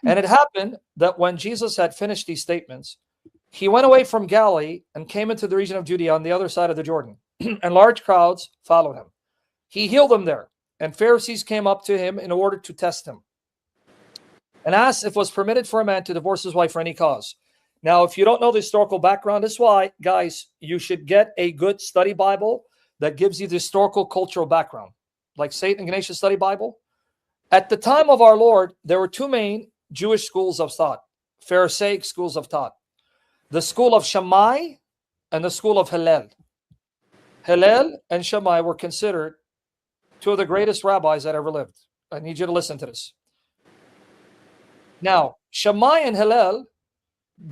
And it happened that when Jesus had finished these statements, he went away from Galilee and came into the region of Judea on the other side of the Jordan, and large crowds followed him. He healed them there, and Pharisees came up to him in order to test him and asked if it was permitted for a man to divorce his wife for any cause. Now, if you don't know the historical background, that's why, guys, you should get a good study Bible that gives you the historical cultural background, like St. Ignatius Study Bible. At the time of our Lord, there were two main Jewish schools of thought, Pharisaic schools of thought. The school of Shammai and the school of Hillel. Hillel and Shammai were considered two of the greatest rabbis that ever lived. I need you to listen to this. Now, Shammai and Hillel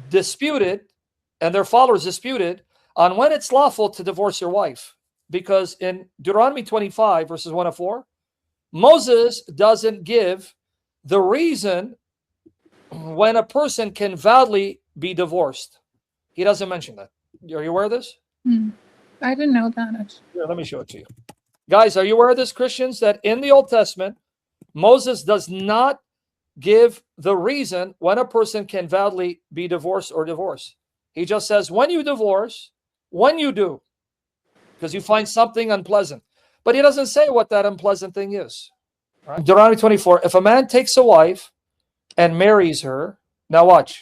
disputed, and their followers disputed, on when it's lawful to divorce your wife. Because in Deuteronomy 25, verses 1 to 4, Moses doesn't give the reason when a person can validly be divorced. He doesn't mention that. Are you aware of this? I didn't know that. Here, let me show it to you. Guys, are you aware of this, Christians, that in the Old Testament, Moses does not give the reason when a person can validly be divorced or divorced? He just says, when you divorce, when you do, because you find something unpleasant. But he doesn't say what that unpleasant thing is. Right? Deuteronomy 24, if a man takes a wife and marries her, now watch,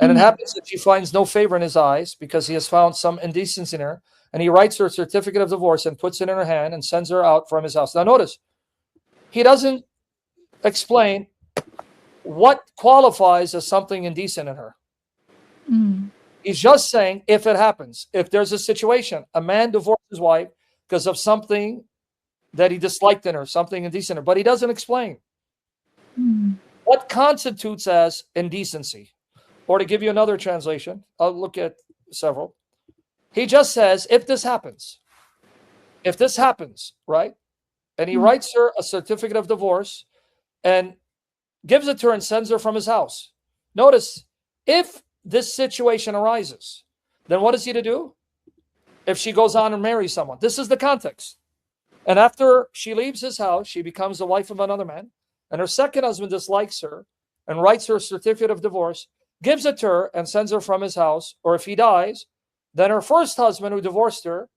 and it happens that she finds no favor in his eyes because he has found some indecency in her, and he writes her a certificate of divorce and puts it in her hand and sends her out from his house. Now notice, he doesn't explain what qualifies as something indecent in her. He's just saying if it happens, if there's a situation, a man divorces his wife because of something that he disliked in her, something indecent in her, but he doesn't explain what constitutes as indecency. Or to give you another translation, I'll look at several. He just says, if this happens, right? And he writes her a certificate of divorce and gives it to her and sends her from his house. Notice, if this situation arises, then what is he to do? If she goes on and marries someone, this is the context. And after she leaves his house, she becomes the wife of another man, and her second husband dislikes her and writes her a certificate of divorce, gives it to her and sends her from his house, or if he dies, then her first husband who divorced her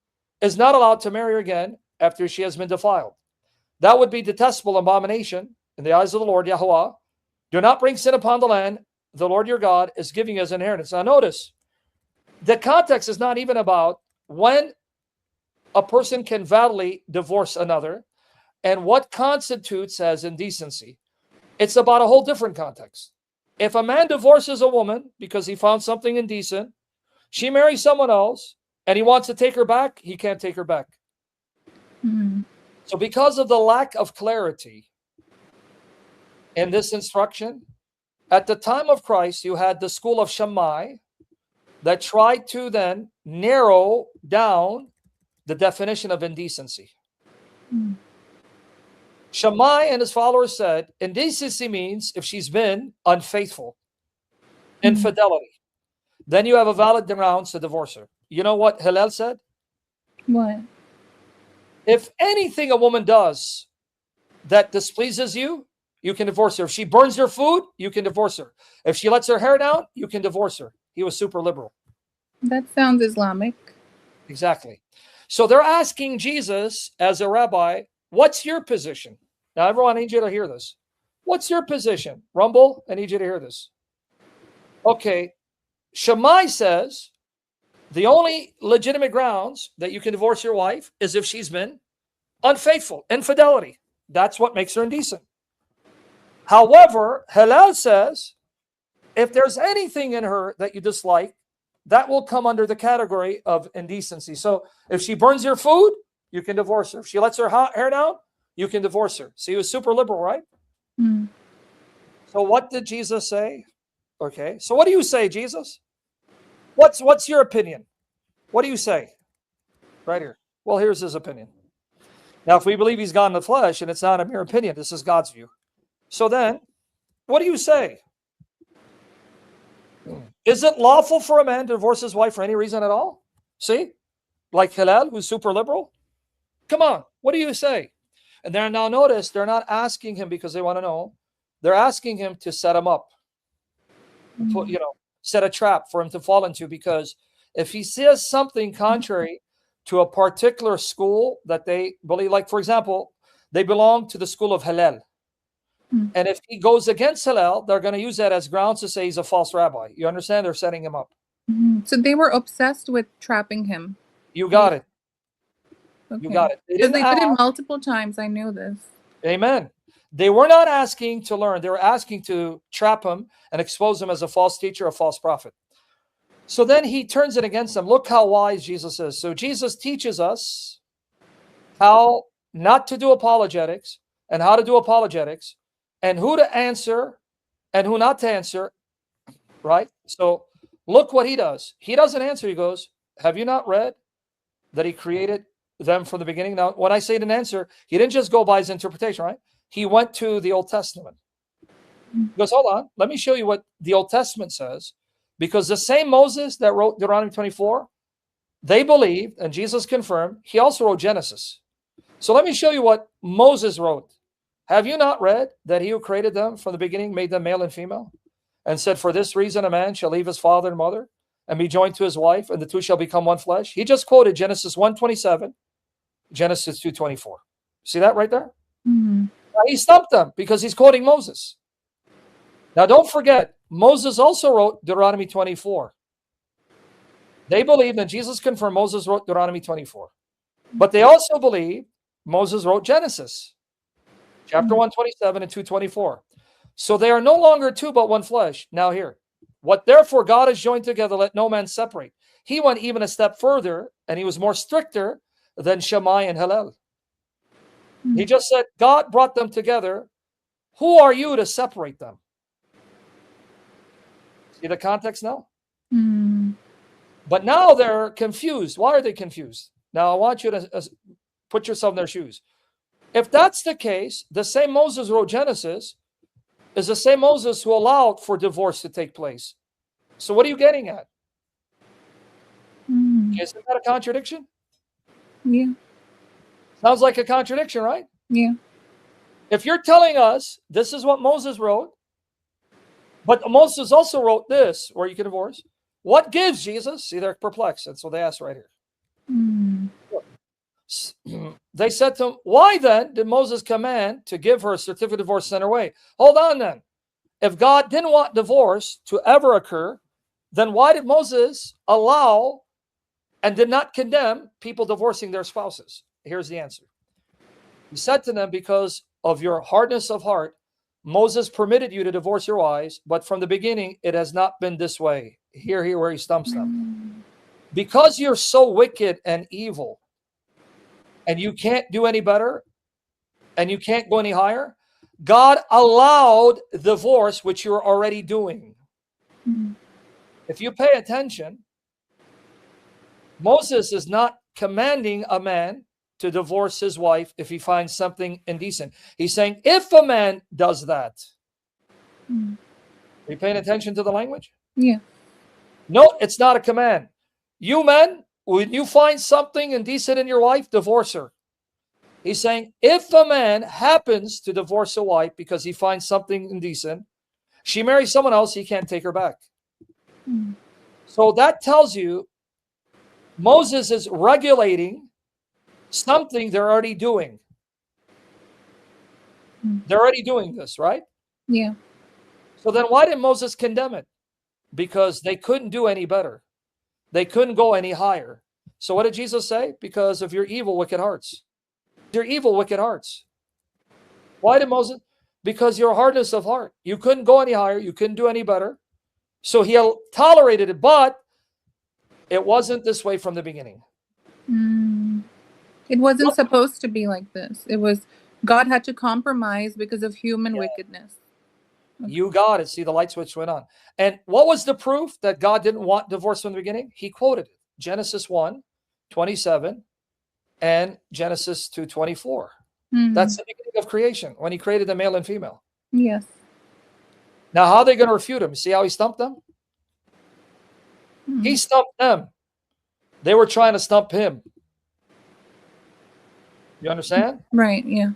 is not allowed to marry her again after she has been defiled. That would be detestable abomination in the eyes of the Lord, Yahweh. Do not bring sin upon the land the Lord your God is giving you as inheritance. Now notice, the context is not even about when a person can validly divorce another and what constitutes as indecency. It's about a whole different context. If a man divorces a woman because he found something indecent, she marries someone else, and he wants to take her back, he can't take her back. So because of the lack of clarity in this instruction, at the time of Christ, you had the school of Shammai that tried to then narrow down the definition of indecency. Shammai and his followers said, indecency means if she's been unfaithful, infidelity. Then you have a valid grounds to divorce her. You know what Hillel said? What? If anything a woman does that displeases you, you can divorce her. If she burns your food, you can divorce her. If she lets her hair down, you can divorce her. He was super liberal. That sounds Islamic. Exactly. So they're asking Jesus as a rabbi, what's your position? Now, everyone, I need you to hear this. What's your position? Rumble, I need you to hear this. Okay. Shammai says the only legitimate grounds that you can divorce your wife is if she's been unfaithful, infidelity. That's what makes her indecent. However, Hillel says if there's anything in her that you dislike, that will come under the category of indecency. So if she burns your food, you can divorce her. If she lets her hair down, you can divorce her. So he was super liberal, right? So what did Jesus say? Okay, so what do you say, Jesus? What's your opinion? What do you say? Right here. Well, here's his opinion. Now, if we believe he's God in the flesh, and it's not a mere opinion, this is God's view. So then, what do you say? Is it lawful for a man to divorce his wife for any reason at all? See? Like Hillel, who's super liberal? Come on, what do you say? And then now notice, they're not asking him because they want to know. They're asking him to set him up. put, set a trap for him to fall into, because if he says something contrary to a particular school that they believe, like, for example, they belong to the school of Hillel. And if he goes against Hillel, they're going to use that as grounds to say he's a false rabbi. You understand? They're setting him up. So they were obsessed with trapping him. You got it. Okay. You got it. Because they did it multiple times. I knew this. Amen. They were not asking to learn. They were asking to trap him and expose him as a false teacher, a false prophet. So then he turns it against them. Look how wise Jesus is. So Jesus teaches us how not to do apologetics and how to do apologetics and who to answer and who not to answer, right? So look what he does. He doesn't answer. He goes, have you not read that he created them from the beginning? Now, when I say an answer, he didn't just go by his interpretation, right? He went to the Old Testament. He goes, hold on, let me show you what the Old Testament says. Because the same Moses that wrote Deuteronomy 24, they believed, and Jesus confirmed, he also wrote Genesis. So let me show you what Moses wrote. Have you not read that he who created them from the beginning made them male and female? And said, for this reason a man shall leave his father and mother and be joined to his wife, and the two shall become one flesh. He just quoted Genesis 1:27, Genesis 2:24. See that right there? Now, he stumped them because he's quoting Moses. Now, don't forget, Moses also wrote Deuteronomy 24. They believe, and Jesus confirmed, Moses wrote Deuteronomy 24. But they also believe Moses wrote Genesis, chapter 1:27 and 2:24. So they are no longer two, but one flesh. Now here, what therefore God has joined together, let no man separate. He went even a step further, and he was more stricter than Shammai and Hillel. He just said, God brought them together. Who are you to separate them? See the context now? But now they're confused. Why are they confused? Now I want you to put yourself in their shoes. If that's the case, the same Moses wrote Genesis is the same Moses who allowed for divorce to take place. So what are you getting at? Isn't that a contradiction? Yeah. Sounds like a contradiction, right? Yeah. If you're telling us this is what Moses wrote, but Moses also wrote this, where you can divorce, what gives, Jesus? See, they're perplexed. And so they ask right here. They said to him, why then did Moses command to give her a certificate of divorce, send her away? Hold on then. If God didn't want divorce to ever occur, then why did Moses allow and did not condemn people divorcing their spouses? Here's the answer. He said to them, because of your hardness of heart, Moses permitted you to divorce your wives, but from the beginning, it has not been this way. Here where he stumps them. Because you're so wicked and evil, and you can't do any better, and you can't go any higher, God allowed divorce, which you're already doing. If you pay attention, Moses is not commanding a man to divorce his wife if he finds something indecent. He's saying, if a man does that. Are you paying attention to the language? Yeah. No, it's not a command. You men, when you find something indecent in your wife, divorce her. He's saying, if a man happens to divorce a wife because he finds something indecent, she marries someone else, he can't take her back. So that tells you Moses is regulating something they're already doing. They're already doing this, right? Yeah. So then why did Moses condemn it? Because they couldn't do any better. They couldn't go any higher. So what did Jesus say? Because of your evil, wicked hearts. Your evil, wicked hearts. Why did Moses? Because your hardness of heart. You couldn't go any higher. You couldn't do any better. So he tolerated it, but it wasn't this way from the beginning. It wasn't supposed to be like this. It was, God had to compromise because of human wickedness. You got it. See, the light switch went on. And what was the proof that God didn't want divorce from the beginning? He quoted it. Genesis 1:27 and Genesis 2:24. That's the beginning of creation, when he created the male and female. Yes. Now, how are they going to refute him? See how he stumped them? He stumped them. They were trying to stump him. You understand? Right, yeah.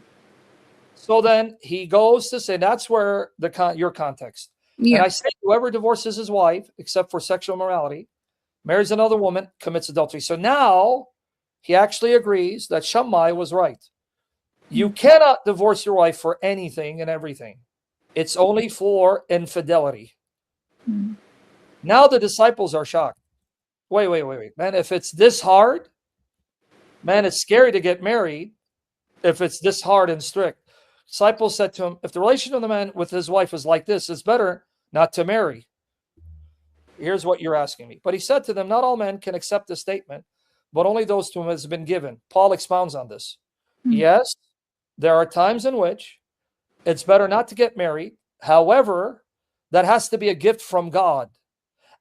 So then he goes to say, that's where your context. And Yeah. I say, whoever divorces his wife, except for sexual immorality, marries another woman, commits adultery. So now he actually agrees that Shammai was right. You cannot divorce your wife for anything and everything. It's only for infidelity. Mm. Now the disciples are shocked. Wait. Man, if it's this hard, man, it's scary to get married if it's this hard and strict. Disciples said to him, if the relation of the man with his wife is like this, it's better not to marry. Here's what you're asking me. But he said to them, not all men can accept this statement, but only those to whom it has been given. Paul expounds on this. Yes, there are times in which it's better not to get married. However, that has to be a gift from God.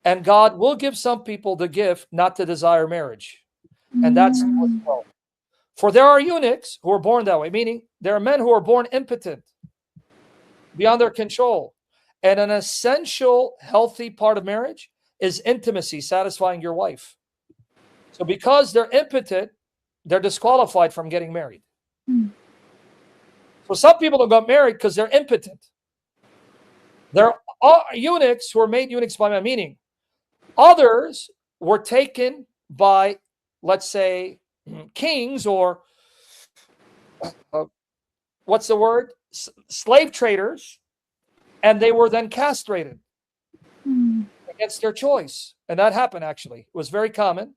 And God will give some people the gift not to desire marriage. And that's well. For there are eunuchs who are born that way, meaning there are men who are born impotent, beyond their control. And an essential healthy part of marriage is intimacy, satisfying your wife. So because they're impotent, they're disqualified from getting married. So some people don't get married because they're impotent. There are eunuchs who are made eunuchs by men, meaning others were taken by, let's say, kings or what's the word? Slave traders, and they were then castrated against their choice. And that happened, actually. It was very common.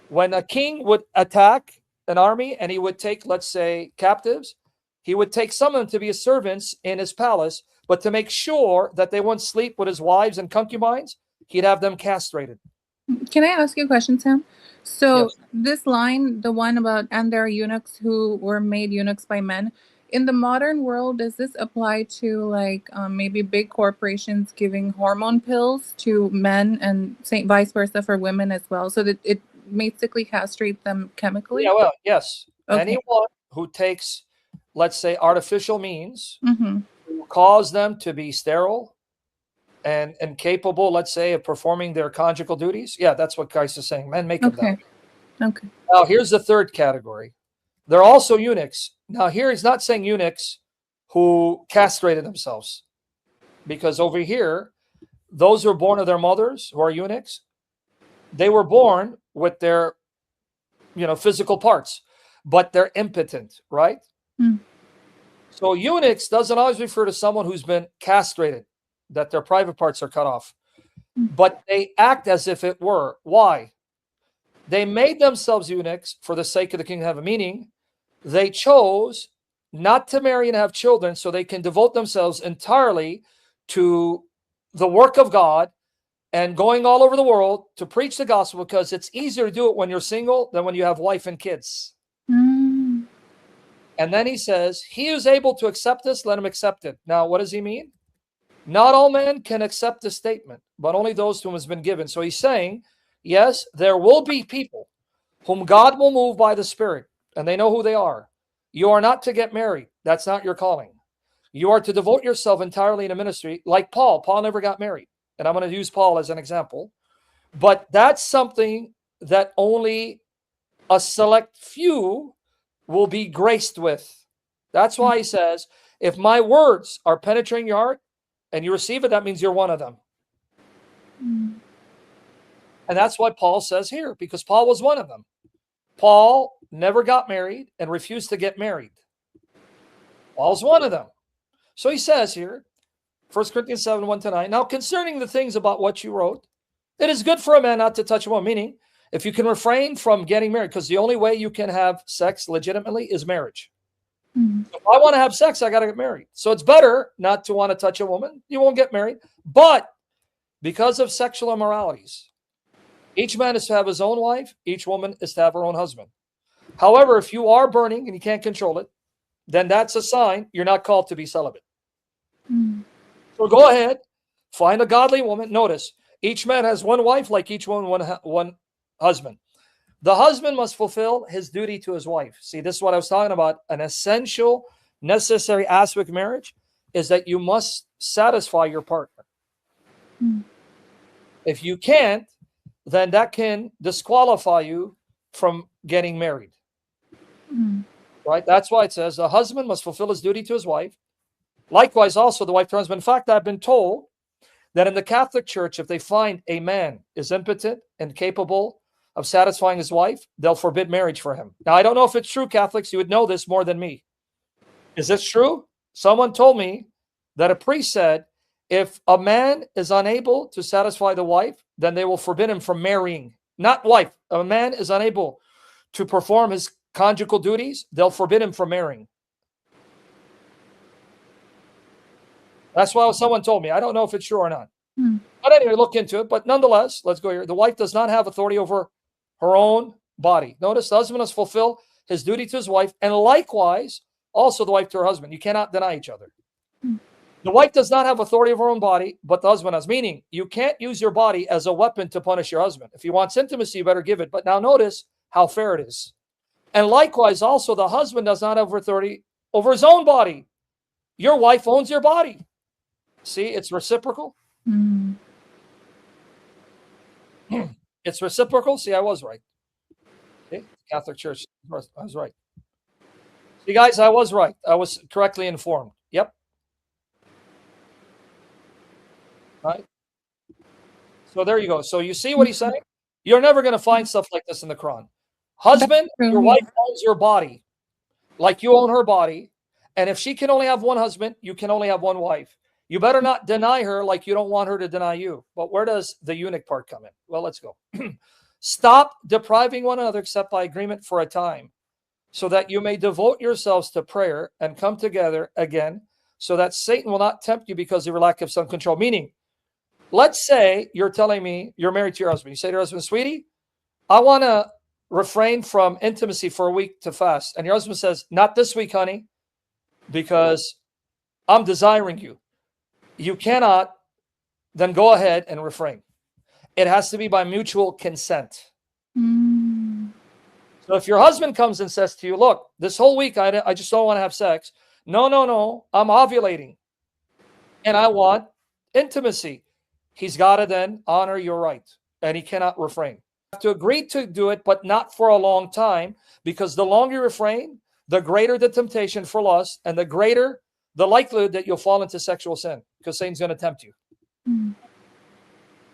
When a king would attack an army and he would take, let's say, captives, he would take some of them to be his servants in his palace, but to make sure that they wouldn't sleep with his wives and concubines, he'd have them castrated. Can I ask you a question, Sam? So Yes. this line, the one about, and there are eunuchs who were made eunuchs by men, in the modern world, does this apply to like maybe big corporations giving hormone pills to men and vice versa for women as well? So that it basically castrate them chemically? Yeah, well, yes. Okay. Anyone who takes, let's say, artificial means Mm-hmm. to cause them to be sterile and incapable, let's say, of performing their conjugal duties. Yeah, that's what Christ is saying. Men make them that way. Okay. Now, here's the third category. There are also eunuchs. Now, here he's not saying eunuchs who castrated themselves, because over here, those who are born of their mothers, who are eunuchs, they were born with their, physical parts, but they're impotent, right? So eunuchs doesn't always refer to someone who's been castrated, that their private parts are cut off, but they act as if it were. Why? They made themselves eunuchs for the sake of the kingdom of heaven, meaning they chose not to marry and have children so they can devote themselves entirely to the work of God and going all over the world to preach the gospel, because it's easier to do it when you're single than when you have wife and kids. And then he says, he who's able to accept this, let him accept it. Now, what does he mean? Not all men can accept this statement, but only those to whom has been given. So he's saying, yes, there will be people whom God will move by the Spirit, and they know who they are. You are not to get married. That's not your calling. You are to devote yourself entirely to ministry, like Paul. Paul never got married, and I'm going to use Paul as an example. But that's something that only a select few will be graced with. That's why he says, if my words are penetrating your heart and you receive it, that means you're one of them. And that's what Paul says here, because Paul was one of them. Paul never got married and refused to get married. Paul's one of them. So he says here, 1 Corinthians 7, 1-9, now concerning the things about what you wrote, it is good for a man not to touch a woman, meaning if you can refrain from getting married, because the only way you can have sex legitimately is marriage. So if I want to have sex, I got to get married. So it's better not to want to touch a woman. You won't get married. But because of sexual immoralities, each man is to have his own wife. Each woman is to have her own husband. However, if you are burning and you can't control it, then that's a sign you're not called to be celibate. So go ahead, find a godly woman. Notice, each man has one wife, like each woman one husband. The husband must fulfill his duty to his wife. See, this is what I was talking about. An essential, necessary aspect of marriage is that you must satisfy your partner. If you can't, then that can disqualify you from getting married. Right? That's why it says the husband must fulfill his duty to his wife. Likewise, also the wife to her husband. In fact, I've been told that in the Catholic Church, if they find a man is impotent and capable of satisfying his wife, they'll forbid marriage for him. Now, I don't know if it's true, Catholics. You would know this more than me. Is this true? Someone told me that a priest said, if a man is unable to satisfy the wife, then they will forbid him from marrying. Not wife. A man is unable to perform his conjugal duties, they'll forbid him from marrying. That's why someone told me. I don't know if it's true or not. But anyway, look into it. But nonetheless, let's go here. The wife does not have authority over her own body. Notice the husband must fulfill his duty to his wife, and likewise, also the wife to her husband. You cannot deny each other. The wife does not have authority over her own body, but the husband has. Meaning, you can't use your body as a weapon to punish your husband. If he wants intimacy, you better give it. But now notice how fair it is. And likewise, also, the husband does not have authority over his own body. Your wife owns your body. See, it's reciprocal. It's reciprocal. See, I was right. Okay? Catholic Church, I was right. See, guys, I was right. I was correctly informed. Yep. Right. So there you go. So you see what he's saying? You're never going to find stuff like this in the Quran. Husband, your wife owns your body like you own her body. And if she can only have one husband, you can only have one wife. You better not deny her like you don't want her to deny you. But where does the eunuch part come in? Well, let's go. Stop depriving one another except by agreement for a time, so that you may devote yourselves to prayer and come together again, so that Satan will not tempt you because of your lack of self-control. Meaning, let's say you're telling me you're married to your husband. You say to your husband, sweetie, I want to refrain from intimacy for a week to fast. And your husband says, not this week, honey, because I'm desiring you. You cannot then go ahead and refrain. It has to be by mutual consent. So if your husband comes and says to you, look, this whole week I just don't want to have sex. No, I'm ovulating and I want intimacy. He's got to then honor your right, and he cannot refrain. You have to agree to do it, but not for a long time, because the longer you refrain, the greater the temptation for lust, and the greater the likelihood that you'll fall into sexual sin, because Satan's going to tempt you.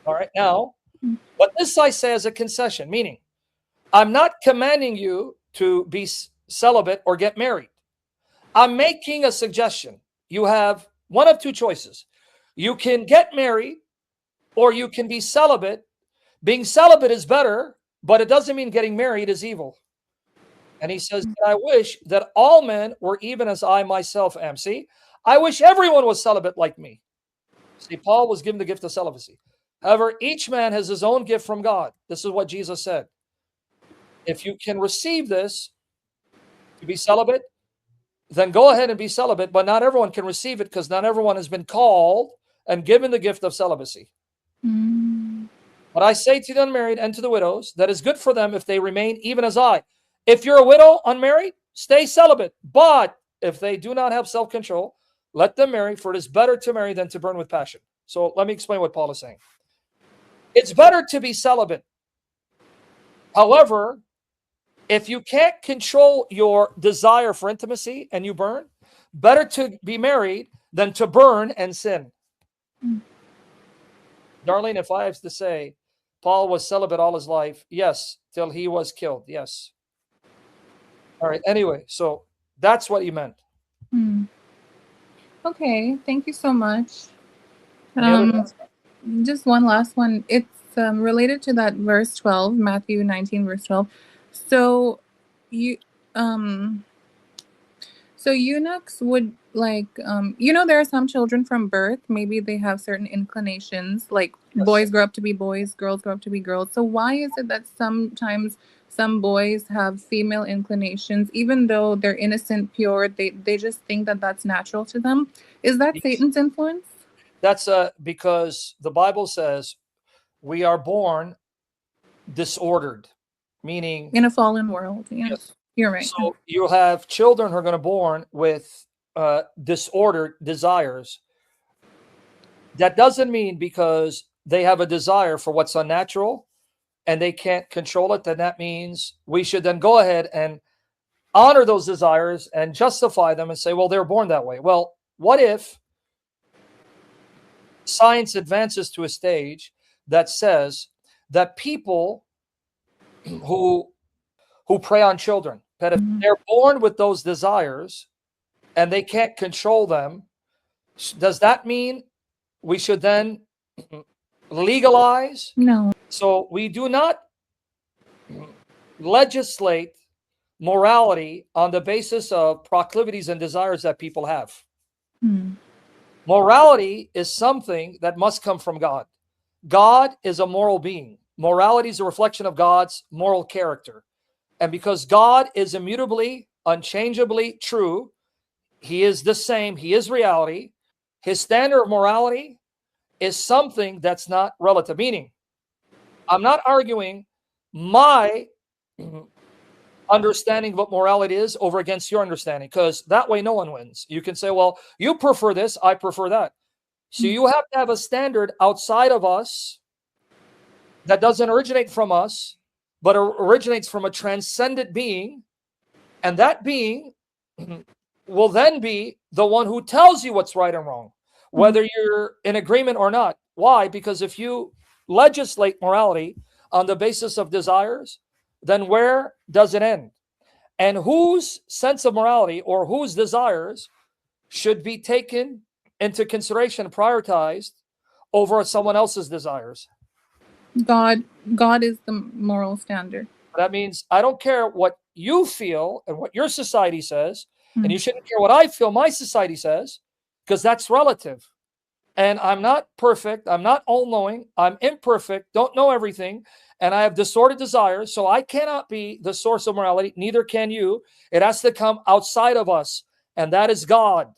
All right, now, but this I say as a concession, meaning I'm not commanding you to be celibate or get married. I'm making a suggestion. You have one of two choices. You can get married or you can be celibate. Being celibate is better, but it doesn't mean getting married is evil. And he says, I wish that all men were even as I myself am. See, I wish everyone was celibate like me. See, Paul was given the gift of celibacy. However, each man has his own gift from God. This is what Jesus said. If you can receive this, to be celibate, then go ahead and be celibate, but not everyone can receive it, because not everyone has been called and given the gift of celibacy. But I say to the unmarried and to the widows, that is good for them if they remain even as I. If you're a widow, unmarried, stay celibate. But if they do not have self-control, let them marry, for it is better to marry than to burn with passion. So let me explain what Paul is saying. It's better to be celibate. However, if you can't control your desire for intimacy and you burn, better to be married than to burn and sin. Darlene, if I have to say, Paul was celibate all his life, yes, till he was killed, yes. All right, anyway, so that's what he meant. Okay, thank you so much. Just one last one. It's related to that verse 12, Matthew 19, verse 12. So so eunuchs would there are some children from birth, maybe they have certain inclinations, like yes, boys grow up to be boys, girls grow up to be girls. So why is it that sometimes some boys have female inclinations, even though they're innocent, pure, they just think that that's natural to them? Is that Satan's influence? That's because the Bible says we are born disordered, meaning in a fallen world. Yes. You're right. So you have children who are going to be born with disordered desires. That doesn't mean because they have a desire for what's unnatural and they can't control it, then that means we should then go ahead and honor those desires and justify them and say, well, they're born that way. Well, what if science advances to a stage that says that people who prey on children, that if they're born with those desires and they can't control them, does that mean we should then legalize? No. So we do not legislate morality on the basis of proclivities and desires that people have. Morality is something that must come from God. God is a moral being. Morality is a reflection of God's moral character. And because God is immutably, unchangeably true, he is the same, he is reality, his standard of morality is something that's not relative. Meaning, I'm not arguing my understanding of what morality is over against your understanding, because that way no one wins. You can say, well, you prefer this, I prefer that. So you have to have a standard outside of us that doesn't originate from us, but originates from a transcendent being. And that being will then be the one who tells you what's right and wrong, whether you're in agreement or not. Why? Because if you legislate morality on the basis of desires, then where does it end? And whose sense of morality or whose desires should be taken into consideration, prioritized over someone else's desires? God is the moral standard. That means I don't care what you feel and what your society says, and you shouldn't care what I feel my society says, because that's relative. And I'm not perfect. I'm not all-knowing. I'm imperfect, don't know everything, and I have disordered desires, so I cannot be the source of morality. Neither can you. It has to come outside of us, and that is God.